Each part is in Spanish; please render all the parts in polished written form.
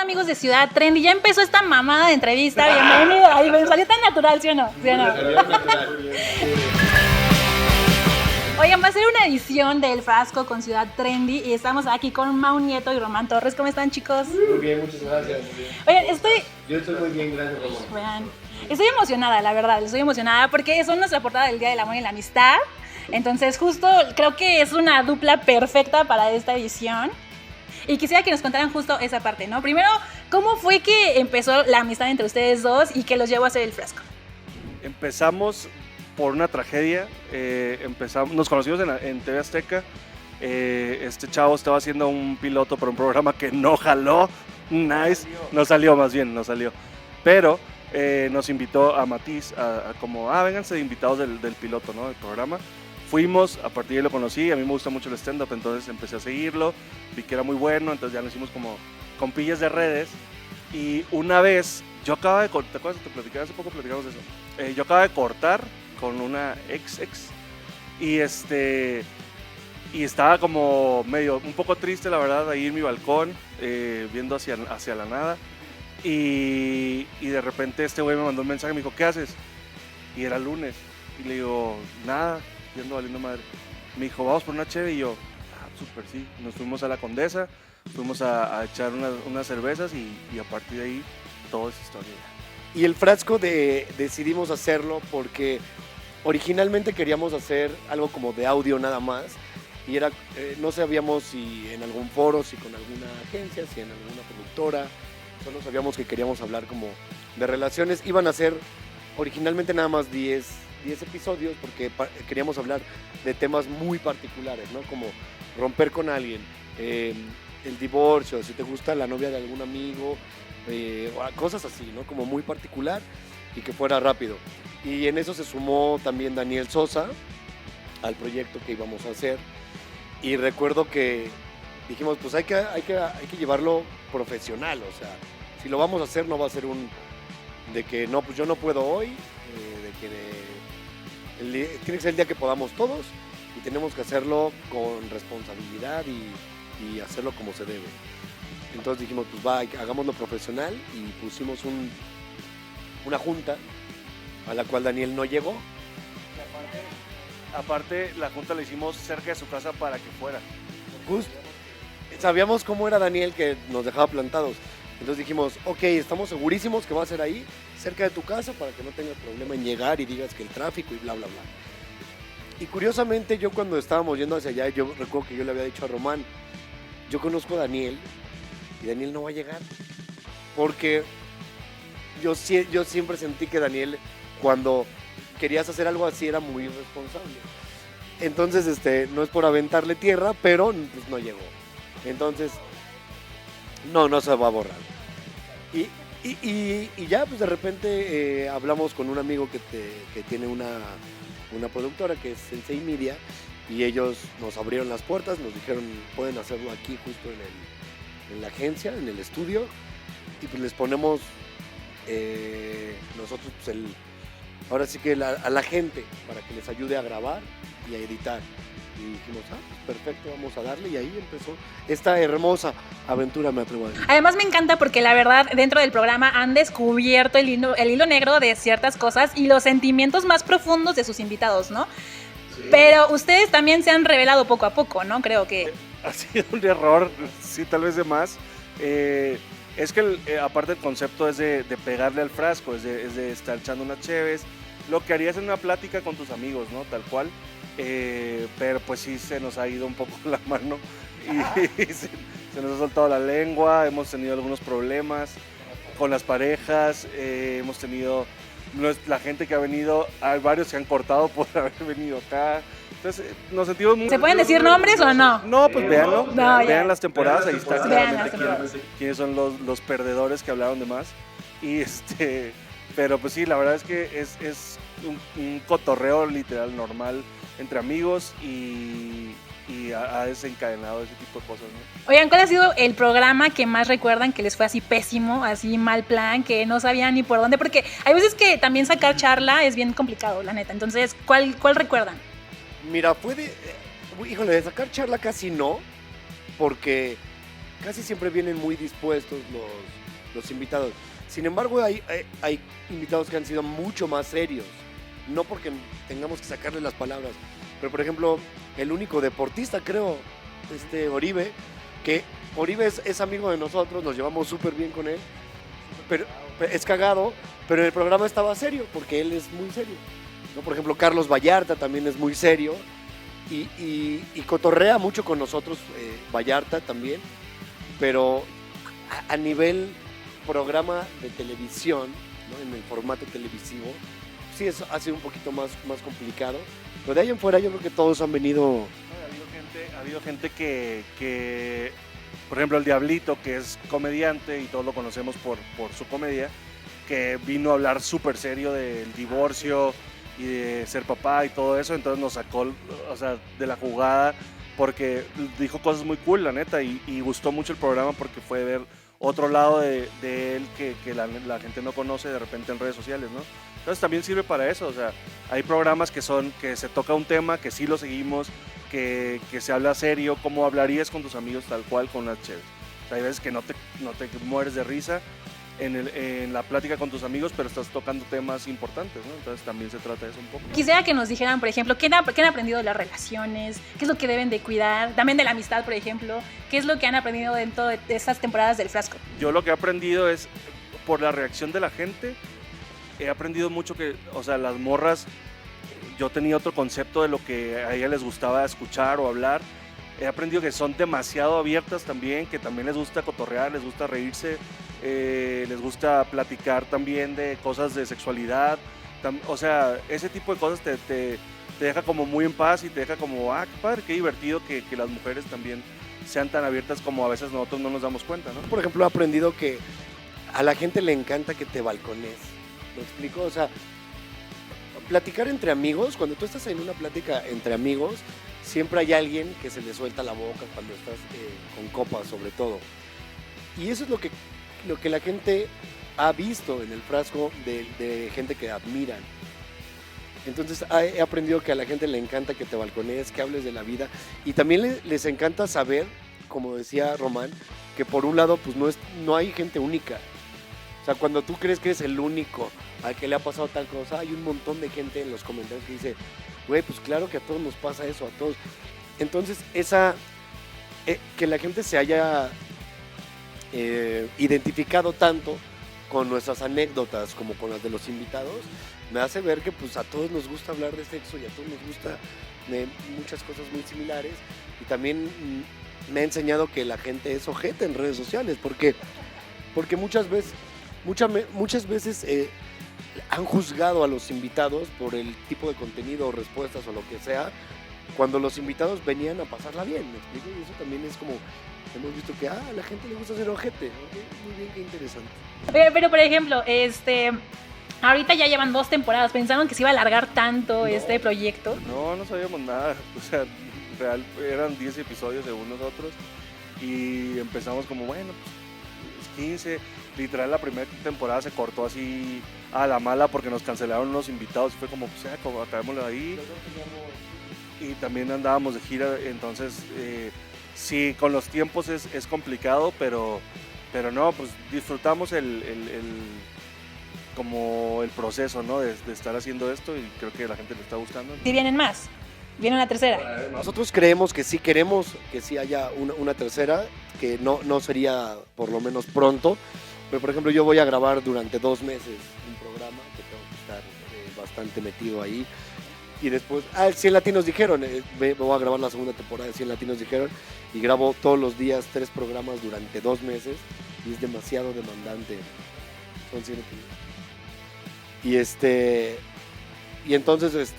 amigos de Ciudad Trendy? Ya empezó esta mamada de entrevista, bienvenido. Ay, me salió tan natural, ¿sí o no? ¿Sí o no? Oigan, va a ser una edición del Frasco con Ciudad Trendy y estamos aquí con Mau Nieto y Román Torres. ¿Cómo están, chicos? Muy bien, muchas gracias. Oigan, Yo estoy muy bien, gracias, Román. Vean, estoy emocionada, la verdad, estoy emocionada porque son nuestra portada del Día del Amor y la Amistad. Entonces, justo creo que es una dupla perfecta para esta edición. Y quisiera que nos contaran justo esa parte, ¿no? Primero, ¿cómo fue que empezó la amistad entre ustedes dos y que los llevó a hacer el Frasco? Empezamos por una tragedia. Nos conocimos en TV Azteca. Este chavo estaba haciendo un piloto para un programa que no jaló. Nice. No salió. Pero nos invitó a Matiz vénganse de invitados del piloto, ¿no? Del programa. Fuimos, a partir de ahí lo conocí, a mí me gusta mucho el stand-up, entonces empecé a seguirlo, vi que era muy bueno, entonces ya nos hicimos como compillas de redes. Y una vez, yo acababa de cortar, ¿te acuerdas? Te platicaba hace poco, platicamos de eso. Yo acababa de cortar con una ex y estaba como un poco triste, la verdad, ahí en mi balcón, viendo hacia la nada. Y de repente este güey me mandó un mensaje, me dijo, ¿qué haces? Y era lunes, y le digo, nada, yendo valiendo madre. Me dijo, vamos por una cheve, y yo, súper sí. Nos fuimos a la Condesa, fuimos a echar unas cervezas y a partir de ahí todo es historia. Y el Frasco decidimos hacerlo porque originalmente queríamos hacer algo como de audio nada más y no sabíamos si en algún foro, si con alguna agencia, si en alguna productora, solo sabíamos que queríamos hablar como de relaciones. Iban a ser originalmente nada más 10 episodios porque queríamos hablar de temas muy particulares, ¿no? Como romper con alguien, el divorcio, si te gusta la novia de algún amigo, cosas así, ¿no? Como muy particular y que fuera rápido. Y en eso se sumó también Daniel Sosa al proyecto que íbamos a hacer. Y recuerdo que dijimos, pues hay que llevarlo profesional, o sea, si lo vamos a hacer no va a ser de que no, pues yo no puedo hoy, tiene que ser el día que podamos todos y tenemos que hacerlo con responsabilidad y hacerlo como se debe. Entonces dijimos, pues hagámoslo profesional y pusimos una junta a la cual Daniel no llegó. Aparte, la junta la hicimos cerca de su casa para que fuera. Justo. Sabíamos cómo era Daniel, que nos dejaba plantados. Entonces dijimos, ok, estamos segurísimos que va a ser ahí, cerca de tu casa, para que no tengas problema en llegar y digas que el tráfico y bla, bla, bla. Y curiosamente, yo cuando estábamos yendo hacia allá, yo recuerdo que yo le había dicho a Román, yo conozco a Daniel y Daniel no va a llegar. Porque yo siempre sentí que Daniel, cuando querías hacer algo así, era muy irresponsable. Entonces, no es por aventarle tierra, pero pues, no llegó. Entonces, no se va a borrar. Y ya, pues de repente hablamos con un amigo que tiene una productora que es Sensei Media y ellos nos abrieron las puertas, nos dijeron, pueden hacerlo aquí justo en la agencia, en el estudio, y pues les ponemos nosotros pues ahora sí que a la gente para que les ayude a grabar y a editar. Y dijimos, pues perfecto, vamos a darle. Y ahí empezó esta hermosa aventura, me atrevo a decir. Además me encanta porque la verdad dentro del programa han descubierto el hilo negro de ciertas cosas y los sentimientos más profundos de sus invitados, ¿no? Sí. Pero ustedes también se han revelado poco a poco, ¿no? Creo que... Ha sido un error, sí, tal vez de más. Es que aparte el concepto es de pegarle al frasco, es de estar echando unas cheves, lo que harías en una plática con tus amigos, ¿no? Tal cual. Pero pues sí se nos ha ido un poco la mano y se nos ha soltado la lengua, hemos tenido algunos problemas con las parejas, hemos tenido la gente que ha venido, hay varios que han cortado por haber venido acá, entonces nos sentimos muy... ¿Se pueden decir nombres o no? No, pues véanlo, vean ya. las temporadas, ahí está claramente quiénes son los perdedores que hablaron de más, pero pues sí, la verdad es que es un cotorreo literal normal entre amigos y ha desencadenado ese tipo de cosas, ¿no? Oigan, ¿cuál ha sido el programa que más recuerdan que les fue así pésimo, así mal plan, que no sabían ni por dónde? Porque hay veces que también sacar charla es bien complicado, la neta. Entonces, ¿cuál recuerdan? Mira, de sacar charla casi no, porque casi siempre vienen muy dispuestos los invitados. Sin embargo, hay invitados que han sido mucho más serios, no porque tengamos que sacarle las palabras, pero por ejemplo, el único deportista, creo, Oribe, que Oribe es amigo de nosotros, nos llevamos súper bien con él, pero es cagado, pero en el programa estaba serio, porque él es muy serio, ¿no? Por ejemplo, Carlos Vallarta también es muy serio y cotorrea mucho con nosotros, Vallarta también, pero a nivel programa de televisión, ¿no? En el formato televisivo, sí ha sido un poquito más complicado, pero de ahí en fuera yo creo que todos han venido. Ha habido gente que, por ejemplo, el Diablito, que es comediante y todos lo conocemos por su comedia, que vino a hablar súper serio del divorcio y de ser papá y todo eso, entonces nos sacó, o sea, de la jugada, porque dijo cosas muy cool, la neta, y gustó mucho el programa porque fue ver otro lado de él que la gente no conoce de repente en redes sociales, ¿no? Entonces también sirve para eso, o sea, hay programas que se toca un tema, que sí lo seguimos, que se habla serio, como hablarías con tus amigos tal cual con unas chéves. O sea, hay veces que no te mueres de risa en la plática con tus amigos, pero estás tocando temas importantes, ¿no? Entonces también se trata de eso un poco. Quisiera que nos dijeran, por ejemplo, ¿qué han aprendido de las relaciones? ¿Qué es lo que deben de cuidar? También de la amistad, por ejemplo. ¿Qué es lo que han aprendido dentro de estas temporadas del Frasco? Yo lo que he aprendido es, por la reacción de la gente, he aprendido mucho que, o sea, las morras, yo tenía otro concepto de lo que a ellas les gustaba escuchar o hablar. He aprendido que son demasiado abiertas también, que también les gusta cotorrear, les gusta reírse, les gusta platicar también de cosas de sexualidad. O sea, ese tipo de cosas te deja como muy en paz y te deja como, qué padre, qué divertido que las mujeres también sean tan abiertas como a veces nosotros no nos damos cuenta, ¿no? Por ejemplo, he aprendido que a la gente le encanta que te balcones. ¿Me explico? O sea, platicar entre amigos, cuando tú estás en una plática entre amigos, siempre hay alguien que se le suelta la boca cuando estás con copas, sobre todo. Y eso es lo que la gente ha visto en el Frasco de gente que admiran. Entonces he aprendido que a la gente le encanta que te balconees, que hables de la vida. Y también les encanta saber, como decía Román, que por un lado pues no hay gente única. O sea, cuando tú crees que eres el único al que le ha pasado tal cosa, hay un montón de gente en los comentarios que dice, güey, pues claro que a todos nos pasa eso, a todos. Entonces, que la gente se haya identificado tanto con nuestras anécdotas como con las de los invitados, me hace ver que pues a todos nos gusta hablar de sexo y a todos nos gusta de muchas cosas muy similares. Y también me ha enseñado que la gente es ojete en redes sociales, porque muchas veces han juzgado a los invitados por el tipo de contenido o respuestas o lo que sea, cuando los invitados venían a pasarla bien, ¿me explico? Y eso también es como, hemos visto que a la gente le gusta ser ojete, ¿no? Muy bien, qué interesante. Pero por ejemplo, ahorita ya llevan 2 temporadas, ¿pensaron que se iba a alargar tanto este proyecto? No sabíamos nada, o sea, real, eran 10 episodios según nosotros y empezamos como, bueno, pues 15, literal la primera temporada se cortó así a la mala porque nos cancelaron unos invitados y fue como, pues acabémoslo ahí. Y también andábamos de gira, entonces sí, con los tiempos es complicado, pero no, pues disfrutamos como el proceso, ¿no? De estar haciendo esto y creo que a la gente le está gustando. Si vienen más, viene una tercera. Nosotros creemos que sí queremos que sí haya una tercera, que no sería por lo menos pronto, pero por ejemplo yo voy a grabar durante 2 meses un programa que tengo que estar bastante metido ahí. Y después, 100 Latinos Dijeron, voy a grabar la segunda temporada de 100 Latinos Dijeron y grabo todos los días 3 programas durante 2 meses y es demasiado demandante. Son 100 y entonces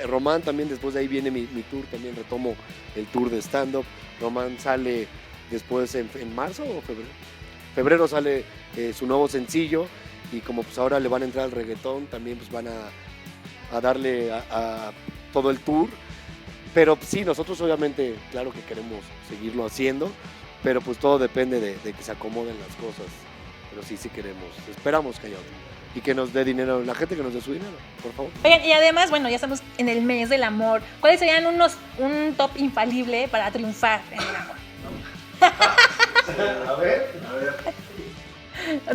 Román también, después de ahí viene mi tour, también retomo el tour de stand-up. Román sale después en marzo o febrero sale su nuevo sencillo y como pues ahora le van a entrar al reggaetón, también pues van a darle a todo el tour, pero sí, nosotros obviamente, claro que queremos seguirlo haciendo, pero pues todo depende de que se acomoden las cosas, pero sí queremos, esperamos que haya otro, y que nos dé dinero, la gente que nos dé su dinero, por favor. Oigan, y además, bueno, ya estamos en el mes del amor, ¿cuáles serían un top infalible para triunfar en el amor? A ver.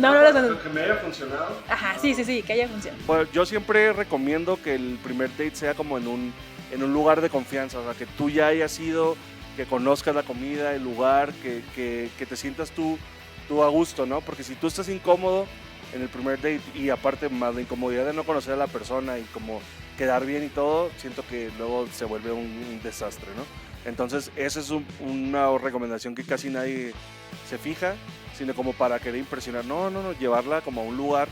No, no. Que me haya funcionado. Ajá, sí, que haya funcionado. Bueno, yo siempre recomiendo que el primer date sea como en un lugar de confianza, o sea, que tú ya hayas ido, que conozcas la comida, el lugar, que te sientas tú a gusto, ¿no? Porque si tú estás incómodo en el primer date y aparte más la incomodidad de no conocer a la persona y como quedar bien y todo, siento que luego se vuelve un desastre, ¿no? Entonces esa es una recomendación que casi nadie se fija, sino como para querer impresionar. No, llevarla como a un lugar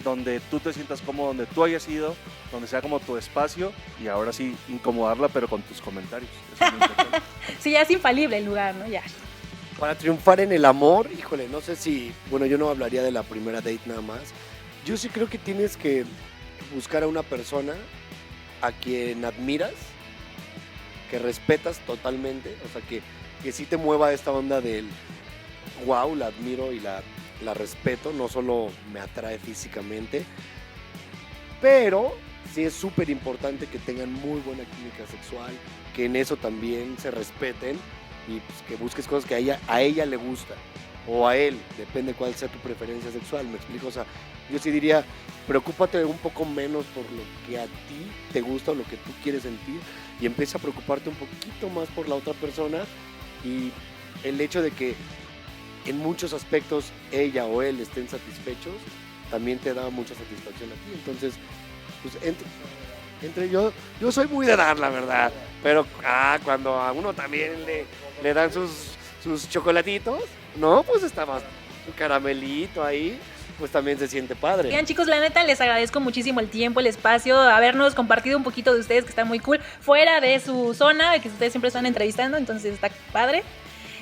donde tú te sientas cómodo, donde tú hayas ido, donde sea como tu espacio y ahora sí incomodarla pero con tus comentarios. Eso es muy importante. Sí, ya es infalible el lugar, ¿no? Ya. Para triunfar en el amor, híjole, no sé si, bueno, yo no hablaría de la primera date nada más. Yo sí creo que tienes que buscar a una persona a quien admiras, que respetas totalmente, o sea, que sí te mueva esta onda del wow, la admiro y la respeto, no solo me atrae físicamente, pero sí es súper importante que tengan muy buena química sexual, que en eso también se respeten y pues, que busques cosas que a ella le gusta o a él, depende cuál sea tu preferencia sexual, me explico, o sea, yo sí diría, preocúpate un poco menos por lo que a ti te gusta o lo que tú quieres sentir y empieza a preocuparte un poquito más por la otra persona y el hecho de que en muchos aspectos ella o él estén satisfechos, también te da mucha satisfacción a ti. Entonces, pues entre yo soy muy de dar, la verdad. Pero cuando a uno también le dan sus chocolatitos, ¿no? Pues estaba su caramelito ahí, pues también se siente padre. Bien, chicos, la neta les agradezco muchísimo el tiempo, el espacio, habernos compartido un poquito de ustedes, que está muy cool, fuera de su zona, que ustedes siempre están entrevistando, entonces está padre.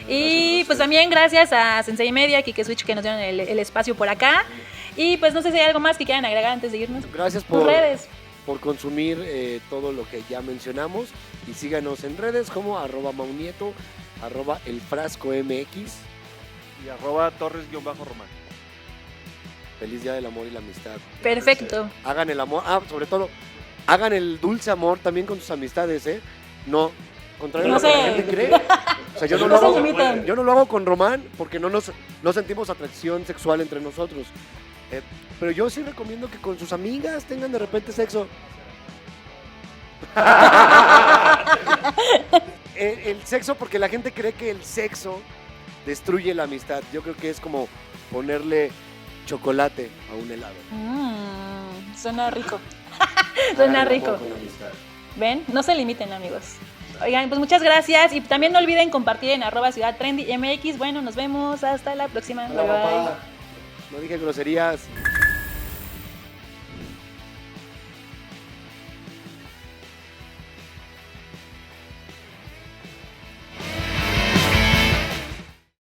Y pues también gracias a Sensei Media, Kike Switch, que nos dieron el espacio por acá. Y pues no sé si hay algo más que quieran agregar antes de irnos. Gracias Tus redes. por consumir todo lo que ya mencionamos. Y síganos en redes como @maunieto, @elfrascomx. Y @torres_román. Feliz Día del Amor y la Amistad. Perfecto. Hagan el amor, sobre todo, hagan el dulce amor también con sus amistades, ¿eh? No, contrario a lo que la gente cree. O sea, yo no lo hago con Román porque no sentimos atracción sexual entre nosotros. Pero yo sí recomiendo que con sus amigas tengan de repente sexo. El sexo, porque la gente cree que el sexo destruye la amistad. Yo creo que es como ponerle chocolate a un helado. Suena rico. Suena rico. ¿Ven? No se limiten, amigos. Oigan, pues muchas gracias y también no olviden compartir en @ciudadtrendymx. Bueno, nos vemos hasta la próxima. Bye, bye. No dije groserías.